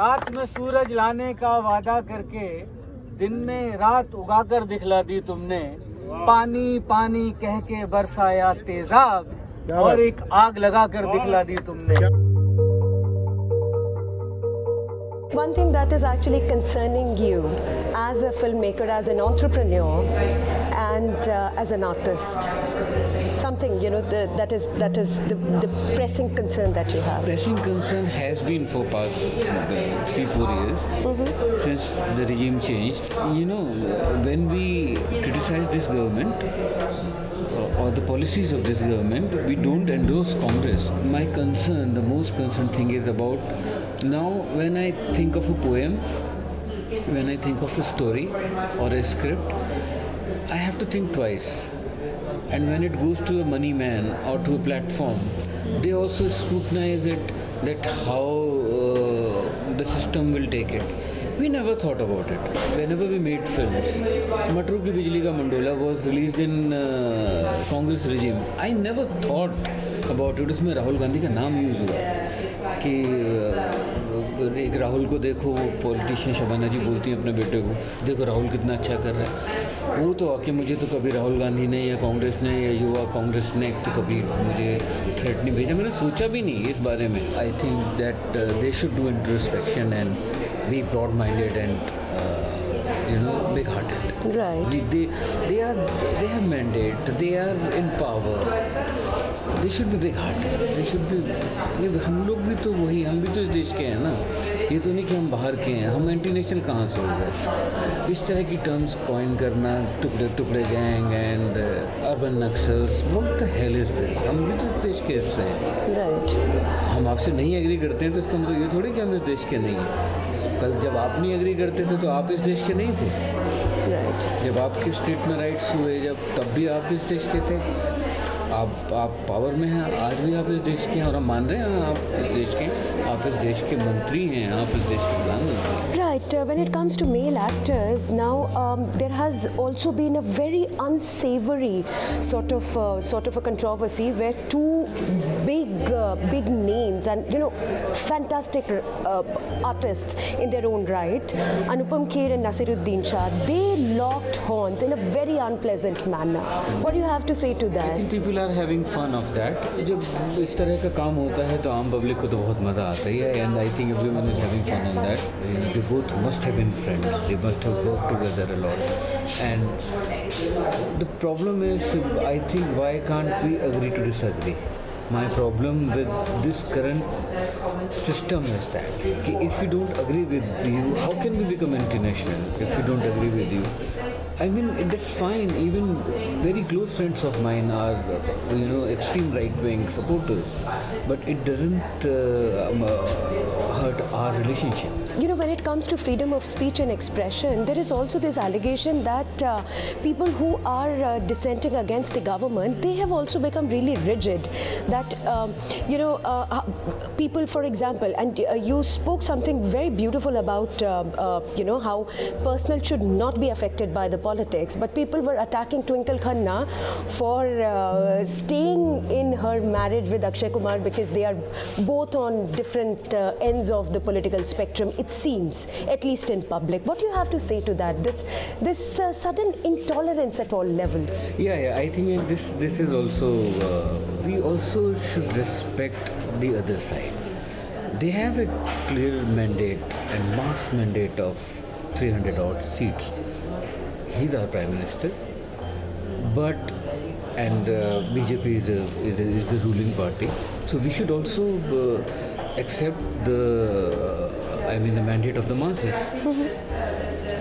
रात में सूरज लाने का वादा करके दिन में रात उगाकर दिखला दी तुमने। पानी पानी कह के बरसाया तेजाब और एक आग लगाकर दिखला दी तुमने। One thing that is actually concerning you as a filmmaker, as an entrepreneur, and as an artist, something that is the pressing concern that you have. Pressing concern has been for past 3-4 years since the regime changed. When we criticize this government or the policies of this government, we don't endorse Congress. My concern, the most concerned thing is about now when I think of a poem, when I think of a story or a script, I have to think twice. And when it goes to a money man or to a platform, they also scrutinize it, that how the system will take it. We never thought about it. Whenever we made films, Matru Ki Bijli Ka Mandola was released in Congress regime. I never thought about it. उसमें राहुल गांधी का नाम use हुआ कि एक राहुल को देखो, politician Shabana जी बोलती हैं अपने बेटे को, देखो राहुल कितना अच्छा कर रहा है। वो तो आके मुझे तो कभी राहुल गांधी ने या कांग्रेस ने या युवा कांग्रेस ने तो कभी मुझे थ्रेट नहीं भेजा, मैंने सोचा भी नहीं इस बारे में। I think that they should do introspection and be broad minded and big hearted. Right. They have mandate, they are in power. They should be big hearted. They should be. हम लोग भी तो वही, हम भी तो इस देश के हैं ना। ये तो नहीं कि हम बाहर के हैं। हम इंटरनेशनल कहाँ से हो गए? इस तरह की टर्म्स कॉइन करना, टुकड़े टुकड़े gang and urban Naxals, what the hell is this? हम भी तो इस देश के हिस्से हैं। Right. हम आपसे नहीं एग्री करते हैं तो इसका मतलब ये थोड़ी कि हम इस देश के नहीं हैं। कल जब आप नहीं एग्री करते थे तो आप इस देश के नहीं थे। Right. जब आपके स्टेट में राइट्स हुए, तब भी आप इस देश के थे। आप पावर में हैं, आज भी आप इस देश के हैं और हम मान रहे हैं आप इस देश के, आप इस देश के मंत्री हैं, आप इस देश के प्रधानमंत्री हैं। Right. When it comes to male actors, now there has also been a very unsavory sort of a controversy where two big names and fantastic artists in their own right, Anupam Kher and Naseeruddin Shah, they locked horns in a very unpleasant manner. What do you have to say to I that? think people are having fun of that. जब इस तरह का काम होता है तो आम public को तो बहुत मज़ा आता ही है, and I think everyone is having fun on that. They both must have been friends. They must have worked together a lot. And the problem is, I think, why can't we agree to disagree? My problem with this current system is that if we don't agree with you, how can we become international if we don't agree with you? I mean, that's fine. Even very close friends of mine are, extreme right-wing supporters, but it doesn't hurt our relationship. When it comes to freedom of speech and expression, there is also this allegation that people who are dissenting against the government, they have also become really rigid. That people, for example, and you spoke something very beautiful about how personal should not be affected by the politics, but people were attacking Twinkle Khanna for staying in her marriage with Akshay Kumar because they are both on different ends of the political spectrum, it seems, at least in public. What do you have to say to that? This sudden intolerance at all levels. Yeah. I think this is also we also should respect the other side. They have a clear mandate and mass mandate of 300 odd seats. He's our Prime Minister, and BJP is the ruling party. So we should also accept the mandate of the masses.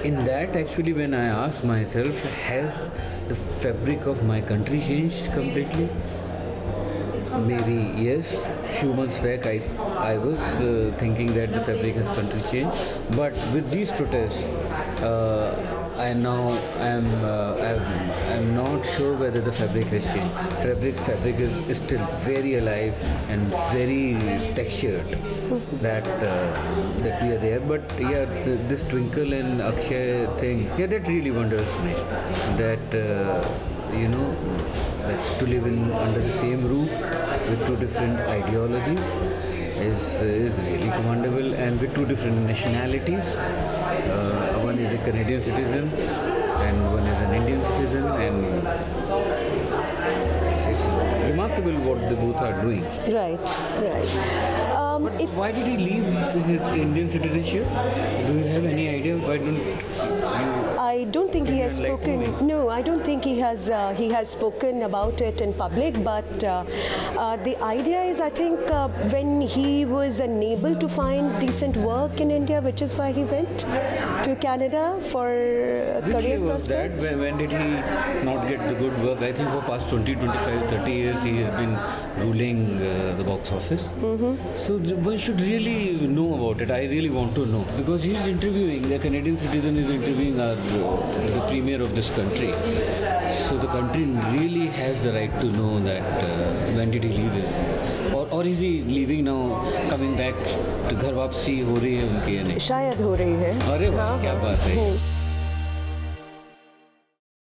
In that, actually, when I ask myself, has the fabric of my country changed completely? Maybe yes. Few months back, I was thinking that the fabric has country changed, but with these protests, I'm not sure whether the fabric has changed. Fabric is still very alive and very textured. That we are there, but yeah, this Twinkle and Akshay thing, that really wonders me. That that to live under the same roof with two different ideologies, is really commendable, and with two different nationalities. One is a Canadian citizen, and one is an Indian citizen, and it's remarkable what they both are doing. Right, right. If Why did he leave his Indian citizenship? Do you have any idea? Why don't you? I don't think he has Like spoken. moving. No, I don't think he has spoken about it in public. But the idea is, I think, when he was unable to find decent work in India, which is why he went to Canada for Which career year was that? prospects. When did he not get the good work? I think for past 20, 25, 30 years he has been ruling the box office. So one should really know about it. I really want to know because he's interviewing, the Canadian citizen is interviewing the premier of this country. So the country really has the right to know that when did he leave it. Or is he leaving now, coming back to घर वापसी हो रही है उनकी या नहीं? शायद हो रही है. अरे वाह क्या बात है.